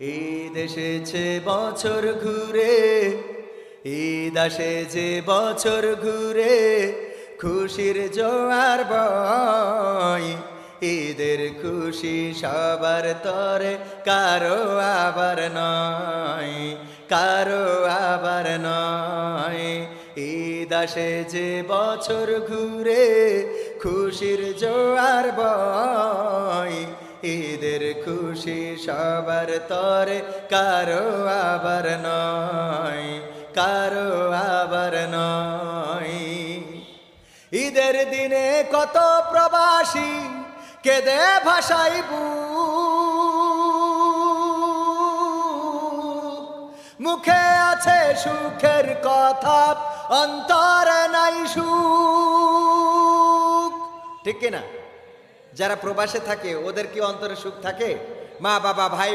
ঈদ এসেছে বছর ঘুরে, ঈদ আসেছে বছর ঘুরে, খুশির জোয়ার বয়। ঈদের খুশি সবার তরে, কারো আবার নয়, কারো আবার নয়। ঈদ আসেছে বছর ঘুরে, খুশির জোয়ার বয়। ঈদের খুশি সবার তরে, কারো আবার নয়, কারো আবার নয়। ঈদের দিনে কত প্রবাসী কেঁদে ভাসাই বুক, মুখে আছে সুখের কথা, অন্তরে নাই সুখ। ঠিক কিনা? যারা প্রবাসে থাকে ওদের কি অন্তরে সুখ থাকে? মা বাবা ভাই